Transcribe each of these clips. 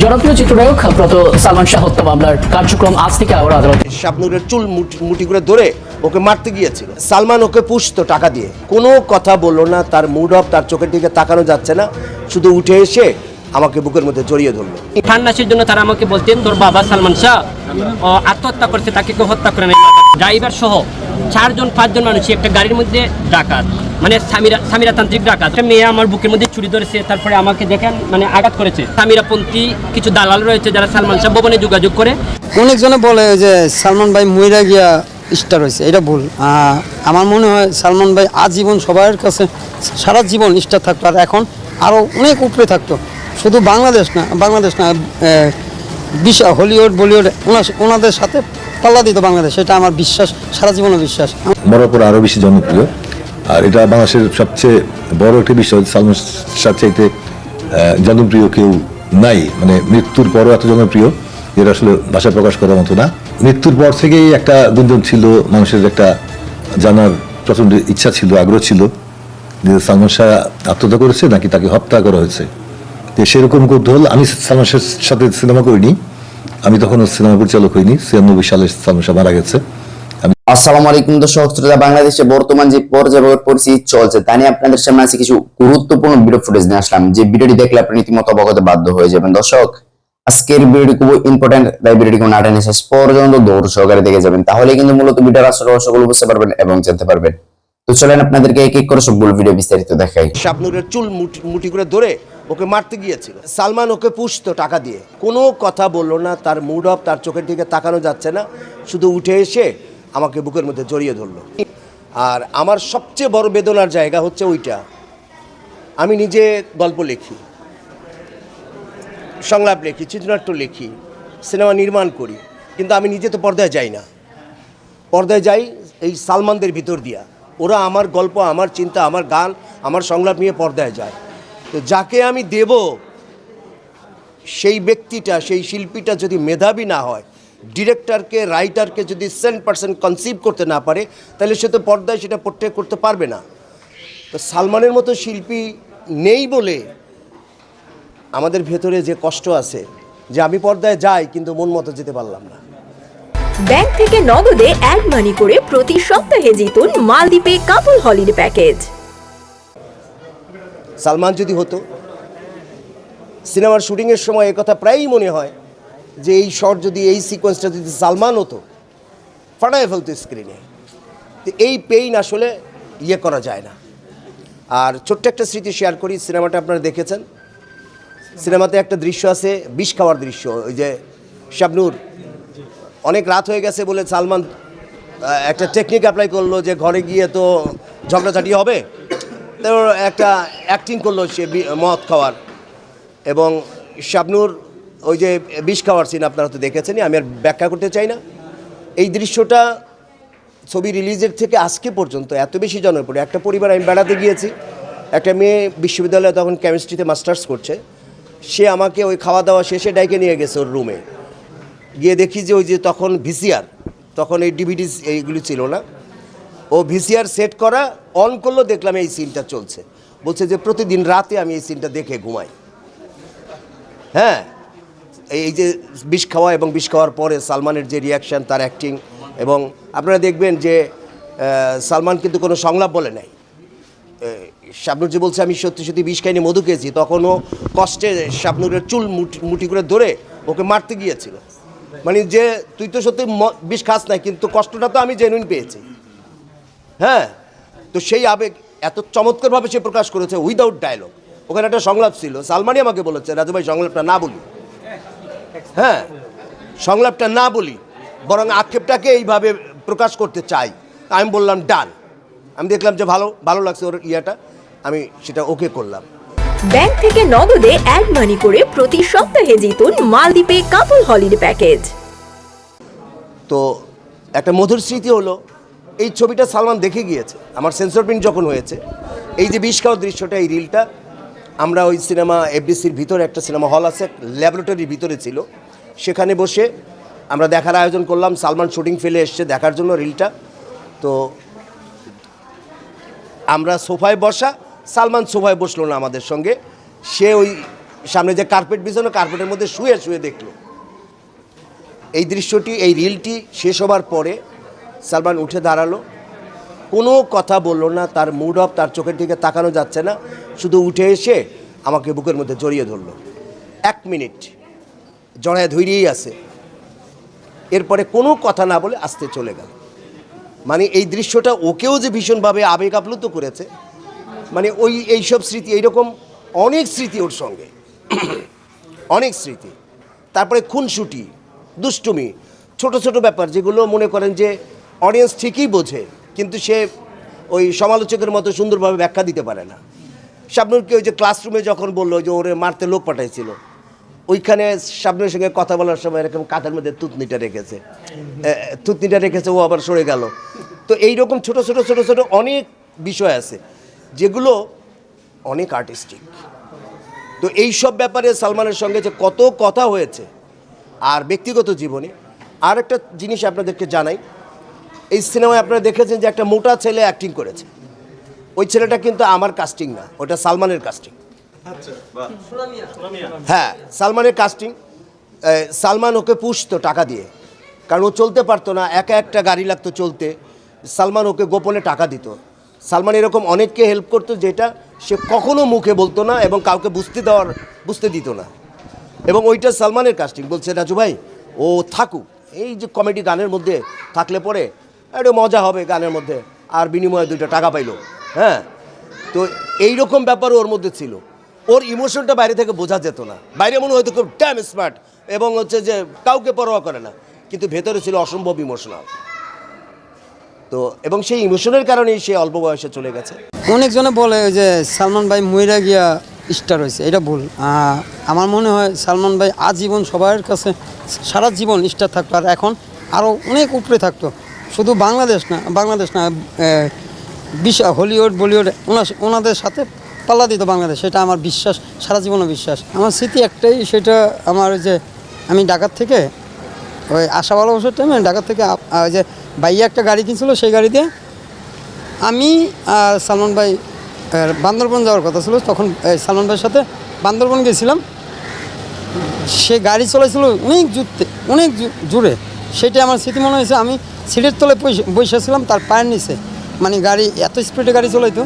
জনপ্রিয় চিত্রনায়ক প্রত সালমান শাহ হত্যা মামলার কার্যক্রম আজ থেকে আবার আদালতে। শাবনুরের চুল মুটি করে ধরে ওকে মারতে গিয়েছিল। সালমান ওকে পুষতো টাকা দিয়ে, কোনো কথা বললো না, তার মুড অফ, তার চোখের দিকে তাকানো যাচ্ছে না, শুধু উঠে এসে আমাকে বুকের মধ্যে জড়িয়ে ধরলো। ঠান্ডাসের জন্য তারা আমাকে বলতেন তোর বাবা সালমান শাহ আত্মহত্যা করছে, তাকে কেউ হত্যা করে নাই। ড্রাইভার সহ 4-5 জন মানুষই একটা গাড়ির মধ্যে ডাকাত, মানে সামিরা তান্ত্রিক ডাকাত। একটা মেয়ে আমার বুকের মধ্যে ছুরি ধরেছে, তারপরে আমাকে দেখেন মানে আঘাত করেছে। সামিরাপন্থী কিছু দালাল রয়েছে যারা সালমান শাহ ভবনে যোগাযোগ করে। অনেকজনে বলে যে সালমান ভাই মইরা গিয়া স্টার হয়েছে, এটা ভুল। আমার মনে হয় সালমান ভাই আজীবন সবার কাছে সারা জীবন স্টার থাকতো, আর এখন আরও অনেক উপরে থাকতো। শুধু বাংলাদেশ না বিশ্ব হলিউড বলিউড ওনাদের সাথে পাল্লা দিত বাংলাদেশ, এটা আমার বিশ্বাস, সারা জীবনের বিশ্বাস। মরার পর আরও বেশি জনপ্রিয়, আর এটা বাংলাদেশের সবচেয়ে বড় একটি বিষয়। সালমান শাহ চাইতে জনপ্রিয় কেউ নাই, মানে মৃত্যুর পরও এত জনপ্রিয় যেটা আসলে ভাষায় প্রকাশ করার মতো না। মৃত্যুর পর থেকেই একটা গুঞ্জন ছিল, মানুষের একটা জানার প্রচণ্ড ইচ্ছা ছিল, আগ্রহ ছিল যে সালমান শাহ আত্মহত্যা করেছে নাকি তাকে হত্যা করা হয়েছে। সেরকম কৌতূহল। আমি সালমান শাহের সাথে সিনেমা করিনি, আমি তখন সিনেমা পরিচালক হইনি। 96 সালে সালমান শাহ মারা গেছে। আসসালামু আলাইকুম দর্শক শ্রোতা, বাংলাদেশে বর্তমান যে পর্যায়ে পরিস্থিতি চলছে তা নিয়ে আপনাদের সামনে আছে কিছু গুরুত্বপূর্ণ ভিডিও ফুটেজ নিয়ে আসলাম, যে ভিডিওটি দেখলে আপনি রীতিমতো অবগত বাধ্য হয়ে যাবেন। দর্শক, আজকের ভিডিওটি খুব ইম্পর্টেন্ট, তাই ভিডিওটি কোনো না টেনে শেষ পর্যন্ত দৌড় সহকারে দেখে যাবেন, তাহলে কিন্তু মূলত ভিডিওর আসল রহস্যগুলো বুঝতে পারবেন এবং জানতে পারবেন। তো চলেন আপনাদেরকে এক এক করে সবগুলো ভিডিও বিস্তারিত দেখাই। শাবনুরের চুল মুটি করে ধরে ওকে মারতে গিয়েছিল। সালমান ওকে পুষতো টাকা দিয়ে, কোনো কথা বললো না, তার মুড অফ, তার চোখের দিকে তাকানো যাচ্ছে না, শুধু উঠে এসে আমাকে বুকের মধ্যে জড়িয়ে ধরলো। আর আমার সবচেয়ে বড় বেদনার জায়গা হচ্ছে ওইটা, আমি নিজে গল্প লিখি, সংলাপ লিখি, চিত্রনাট্য লিখি, সিনেমা নির্মাণ করি, কিন্তু আমি নিজে তো পর্দায় যাই না। পর্দায় যাই এই সালমানদের ভিতর দিয়া, ওরা আমার গল্প, আমার চিন্তা, আমার গান, আমার সংলাপ নিয়ে পর্দায় যায়। তো যাকে আমি দেব, সেই ব্যক্তিটা, সেই শিল্পীটা যদি মেধাবী না হয়, ডিরেক্টরকে, রাইটারকে যদি 100% কনসিভ করতে না পারে, তাহলে সে তো পর্দায় সেটা পোর্ট্রে করতে পারবে না। তো সালমানের মতো শিল্পী নেই বলে আমাদের ভেতরে যে কষ্ট আছে, যে আমি পর্দায় যাই কিন্তু মন মতো যেতে পারলাম না। ব্যাংক থেকে নগদে অ্যাড মানি করে প্রতি সপ্তাহে জিতুন মালদ্বীপে কাপল হলিডে প্যাকেজ। সালমান যদি হতো, সিনেমার শুটিংয়ের সময় একথা প্রায়ই মনে হয় যে এই শট যদি, এই সিকোয়েন্সটা যদি সালমান হতো, ফাটায় ফেলতো স্ক্রিনে। তো এই পেইন আসলে করা যায় না। আর ছোট্ট একটা স্মৃতি শেয়ার করি, সিনেমাটা আপনারা দেখেছেন, সিনেমাতে একটা দৃশ্য আছে বিষ খাওয়ার দৃশ্য। ওই যে শাবনুর অনেক রাত হয়ে গেছে বলে সালমান একটা টেকনিক অ্যাপ্লাই করলো যে ঘরে গিয়ে তো ঝগড়াঝাটি হবে, তো একটা অ্যাক্টিং করলো সে মদ খাওয়ার, এবং শাবনুর ওই যে বিষ খাওয়ার সিন আপনারা তো দেখেছেনই, আমি আর ব্যাখ্যা করতে চাই না। এই দৃশ্যটা ছবি রিলিজের থেকে আজকে পর্যন্ত এত বেশি জনপ্রিয়। একটা পরিবার, আমি বেড়াতে গিয়েছি, একটা মেয়ে বিশ্ববিদ্যালয়ে তখন কেমিস্ট্রিতে মাস্টার্স করছে, সে আমাকে ওই খাওয়া দাওয়া শেষে ডাইকে নিয়ে গেছে ওর রুমে। গিয়ে দেখি যে ওই যে তখন ভিসিআর, তখন এই ডিভিডি এইগুলি ছিল না, ও ভিসিআর সেট করা অন করলো, দেখলাম এই সিনটা চলছে। বলছে যে প্রতিদিন রাতে আমি এই সিনটা দেখে ঘুমাই। হ্যাঁ, এই যে বিষ খাওয়া এবং বিষ খাওয়ার পরে সালমানের যে রিয়াকশান, তার অ্যাক্টিং, এবং আপনারা দেখবেন যে সালমান কিন্তু কোনো সংলাপ বলে নাই। শাবনুর যে বলছে আমি সত্যি সত্যি বিষ খাইনি, মধু খেয়েছি, তখনও কষ্টে শাবনুরের চুল মুটি করে ধরে ওকে মারতে গিয়েছিল। মানে যে তুই তো সত্যি বিষ খাস নাই, কিন্তু কষ্টটা তো আমি জেনুইন পেয়েছি। হ্যাঁ, তো সেই আবেগ এত চমৎকারভাবে সে প্রকাশ করেছে উইদাউট ডায়লগ। ওখানে একটা সংলাপ ছিল, সালমানই আমাকে বলেছে রাজু ভাই সংলাপটা না বলি, হ্যাঁ সংলাপটা না বলি, বরং আক্ষেপটাকে এইভাবে প্রকাশ করতে চাই। আমি বললাম ডান। আমি দেখলাম যে ভালো লাগছে ওর ইয়েটা, আমি সেটা ওকে করলাম। ব্যাংক থেকে নগদে অ্যাড মানি করে প্রতি সপ্তাহে জিতুন মালদ্বীপে কাপল হলিডে প্যাকেজ। তো একটা মধুর স্মৃতি হলো, এই ছবিটা সালমান দেখে গিয়েছে আমার সেন্সর প্রিন্ট যখন হয়েছে। এই যে বিষ খাওয়ার দৃশ্যটা, এই রিলটা আমরা ওই সিনেমা এফডিসির ভিতরে একটা সিনেমা হল আছে, ল্যাবরেটরির ভিতরে ছিল, সেখানে বসে আমরা দেখার আয়োজন করলাম। সালমান শুটিং ফেলে এসছে দেখার জন্য রিলটা। তো আমরা সোফায় বসা, সালমান সোফায় বসলো না আমাদের সঙ্গে, সে ওই সামনে যে কার্পেট বিছানো, কার্পেটের মধ্যে শুয়ে শুয়ে দেখলো। এই দৃশ্যটি, এই রিলটি শেষ হবার পরে সালমান উঠে দাঁড়ালো, কোনো কথা বললো না, তার মুড অফ, তার চোখের দিকে তাকানো যাচ্ছে না, শুধু উঠে এসে আমাকে বুকের মধ্যে জড়িয়ে ধরলো। 1 মিনিট জড়ায় ধৈর্যই আছে, এরপরে কোনো কথা না বলে আস্তে চলে গেল। মানে এই দৃশ্যটা ওকেও যে ভীষণভাবে আবেগ আপ্লুত করেছে, মানে এইসব স্মৃতি, এইরকম অনেক স্মৃতি ওর সঙ্গে, অনেক স্মৃতি। তারপরে খুনসুটি, দুষ্টুমি, ছোট ছোট ব্যাপার যেগুলো মনে করেন যে অডিয়েন্স ঠিকই বোঝে, কিন্তু সে ওই সমালোচকের মতো সুন্দরভাবে ব্যাখ্যা দিতে পারে না। শাবনূরকে ওই যে ক্লাসরুমে যখন বললো যে ওরে মারতে লোক পাঠাইছিল, ওইখানে শাবনূরের সঙ্গে কথা বলার সময় এরকম কাঁধের মধ্যে থুতনিটা রেখেছে, ও আবার সরে গেল। তো এইরকম ছোট ছোট ছোট ছোট অনেক বিষয় আছে যেগুলো অনেক আর্টিস্টিক। তো এই সব ব্যাপারে সালমানের সঙ্গে যে কত কথা হয়েছে, আর ব্যক্তিগত জীবনে আর একটা জিনিস আপনাদেরকে জানাই, এই সিনেমায় আপনারা দেখেছেন যে একটা মোটা ছেলে অ্যাক্টিং করেছে। ওই ছেলেটা কিন্তু আমার কাস্টিং না, ওটা সালমানের কাস্টিং। হ্যাঁ, সালমানের কাস্টিং। সালমান ওকে পুষতো টাকা দিয়ে, কারণ ও চলতে পারতো না, একা একটা গাড়ি লাগতো চলতে। সালমান ওকে গোপনে টাকা দিত। সালমান এরকম অনেককে হেল্প করতো, যেটা সে কখনো মুখে বলতো না এবং কাউকে বুঝতে দিত না। এবং ওইটা সালমানের কাস্টিং। বলছে রাজু ভাই ও থাকুক, এই যে কমেডি গানের মধ্যে থাকলে পরে একটু মজা হবে গানের মধ্যে, আর বিনিময়ে 2টা টাকা পাইলো। হ্যাঁ, তো এইরকম ব্যাপারও ওর মধ্যে ছিল। ওর ইমোশনটা বাইরে থেকে বোঝা যেত না, বাইরে মনে হয়তো খুব ড্যাম স্মার্ট এবং হচ্ছে যে কাউকে পরোয়া করে না, কিন্তু ভেতরে ছিল অসম্ভব ইমোশনাল। তো এবং সেই ইমোশনের কারণেই সে অল্প বয়সে চলে গেছে। অনেকজনে বলে যে সালমান ভাই মইরা গিয়া স্টার হয়েছে, এটা ভুল। আমার মনে হয় সালমান ভাই আজীবন সবার কাছে সারা জীবন স্টার থাকতো, আর এখন আরও অনেক উপরে থাকতো। শুধু বাংলাদেশ না, হলিউড বলিউড ওনাদের সাথে পাল্লা দিত বাংলাদেশ, সেটা আমার বিশ্বাস, সারা জীবনও বিশ্বাস। আমার স্মৃতি একটাই, সেটা আমার যে আমি ঢাকার থেকে ওই আশা ভালোবাসার টাইমে ঢাকার থেকে ওই যে ভাইয়া একটা গাড়ি কিনছিল, সেই গাড়ি দিয়ে আমি আর সালমান ভাই বান্দরবন যাওয়ার কথা ছিল, তখন সালমান ভাইয়ের সাথে বান্দরবন গেছিলাম। সে গাড়ি চলাইছিল অনেক জোরে, সেটাই আমার স্মৃতি মনে হয়েছে। আমি সিটের তলে বসেছিলাম তার পায়ের নিচে, মানে গাড়ি এত স্পিডে গাড়ি চলাইতো।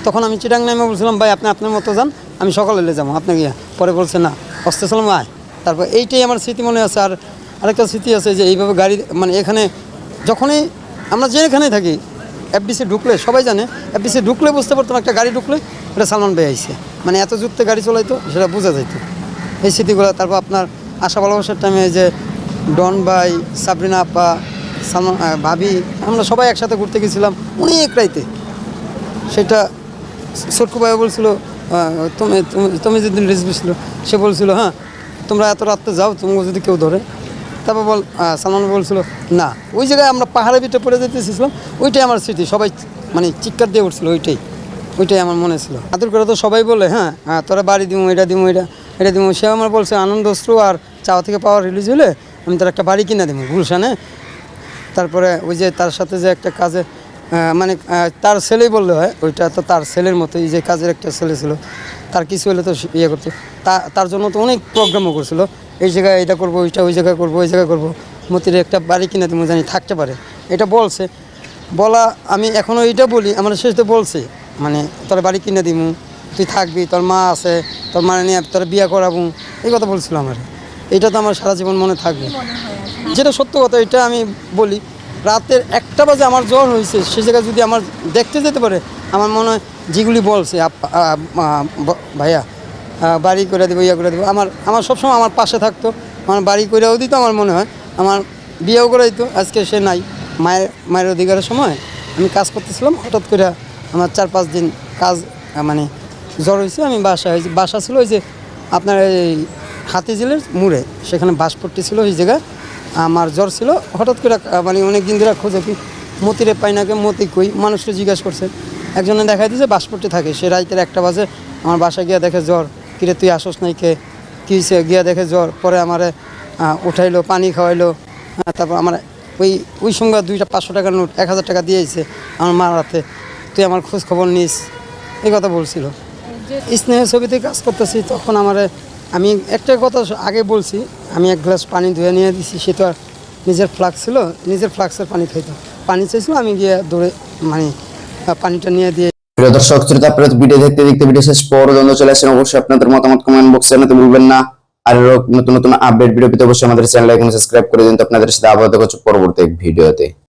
তখন আমি চিটাং নামে বলছিলাম ভাই আপনি আপনার মতো যান, আমি সকালে যাবো আপনাকে। পরে বলছে না, অস্তেছিলাম আয়। তারপর এইটাই আমার স্মৃতি মনে আছে। আর আরেকটা স্মৃতি আছে যে এইভাবে গাড়ি, মানে এখানে যখনই আমরা যেখানেই থাকি, এফডিসি ঢুকলে সবাই জানে, এফডিসি ঢুকলে বুঝতে পারতাম একটা গাড়ি ঢুকলে এটা সালমান ভাই আইছে, মানে এত জোরতে গাড়ি চলাইতো, সেটা বোঝা যাইতো এই স্মৃতিগুলো। তারপর আপনার আশা ভালোবাসার টাইমে যে ডন ভাই, সাবরিনা আপা, সালমান ভাবি, আমরা সবাই একসাথে ঘুরতে গেছিলাম অনেক রাইতে। সেটা সটকু ভাই বলছিল তুমি যেদিন রেসবি ছিল, সে বলছিল হ্যাঁ তোমরা এত রাত্রে যাও, তোমাকে যদি কেউ ধরে। তারপর সালমান বলছিল না, ওই জায়গায় আমরা পাহাড়ের ভিতরে পড়ে যেতেছিলাম, ওইটাই আমার স্মৃতি। সবাই মানে চিৎকার দিয়ে উঠছিল, ওইটাই আমার মনে ছিল। আদর করে তো সবাই বলে হ্যাঁ তোরা বাড়ি দিমু, এটা দিমু, এটা দিমু। সে আমার বলছে আনন্দ অশ্রু আর চাওয়া থেকে পাওয়ার রিলিজ হলে আমি তার একটা বাড়ি কিনে দেবো গুলশানে। তারপরে ওই যে তার সাথে যে একটা কাজে, মানে তার ছেলেই বললে হয়, ওইটা তো তার ছেলের মতোই, যে কাজের একটা ছেলে ছিল, তার কিছু হলে তো ইয়ে করতো। তার জন্য তো অনেক প্রোগ্রামও করছিল, এই জায়গায় এটা করবো, ওই জায়গায় করবো, ওই জায়গায় করবো, মতির একটা বাড়ি কিনে দেবো জানি থাকতে পারে, এটা বলছে। বলা আমি এখনও এইটা বলি, আমার শেষে বলছে মানে তোর বাড়ি কিনে দিমু, তুই থাকবি, তোর মা আছে, তোর মা নিয়ে তোর বিয়ে করাবো, এই কথা বলছিল আমার। এটা তো আমার সারা জীবন মনে থাকবে, যেটা সত্য কথা। এটা আমি বলি, রাতের 1টা বাজে আমার জ্বর হয়েছে, সে জায়গায় যদি আমার দেখতে যেতে পারে, আমার মনে হয় যেগুলি বলছে ভাইয়া বাড়ি করে দেবো, ইয়া করে দেবো, আমার সবসময় আমার পাশে থাকতো, আমার বাড়ি করেও দিত, আমার মনে হয় আমার বিয়েও করে দিত। আজকে সে নাই, মায়ের অধিকারের সময় আমি কাজ করতেছিলাম, হঠাৎ করে আমার 4-5 দিন কাজ মানে জ্বর হয়েছে, আমি বাসা ছিল ওই যে আপনার এই হাতিঝিলের মুড়ে, সেখানে বাসপট্টি ছিল, ওই জায়গায় আমার জ্বর ছিল। হঠাৎ করে মানে অনেক দিন ধরে খোঁজে কি মতিরে পাই না, মতি কই, মানুষকে জিজ্ঞাসা করছে, একজনে দেখাই দিয়েছে বাসপট্টি থাকে। সে রাইতের 1টা বাজে আমার বাসায় গিয়া দেখে জ্বর, কিরে তুই আসোস নাই কে, কী হয়েছে, গিয়া দেখে জ্বর। পরে আমারে উঠাইলো, পানি খাওয়াইলো। তারপর আমার ওই সঙ্গে 2টা 500 টাকার নোট 1000 টাকা দিয়েছে আমার মার হাতে, তুই আমার খোঁজ খবর নিস, এই কথা বলছিল। স্নেহ ছবিতে কাজ করতেছি, তখন আমার আমি একটা কথা আগে বলছি, আমি এক গ্লাস পানি ধুয়ে নিয়ে দিছি, সে তো আর নিজের ফ্লাক্স ছিল, নিজের ফ্লাক্সের পানি খাইতো, পানি চাইছিল, আমি গিয়ে দৌড়ে মানে পানিটা নিয়ে দিয়ে। প্রিয় দর্শক শ্রোতা, আপনারা ভিডিও দেখতে দেখতে ভিডিও শেষ পর্যন্ত চলে আসেন। অবশ্যই আপনাদের মতামত কমেন্ট বক্সে জানাতে ভুলবেন না। আর নতুন নতুন আপডেট ভিডিও পেতে অবশ্যই আমাদের চ্যানেল সাবস্ক্রাইব করে দিন। তো আপনাদের সাথে আবার দেখা হচ্ছে পরবর্তী এক ভিডিওতে।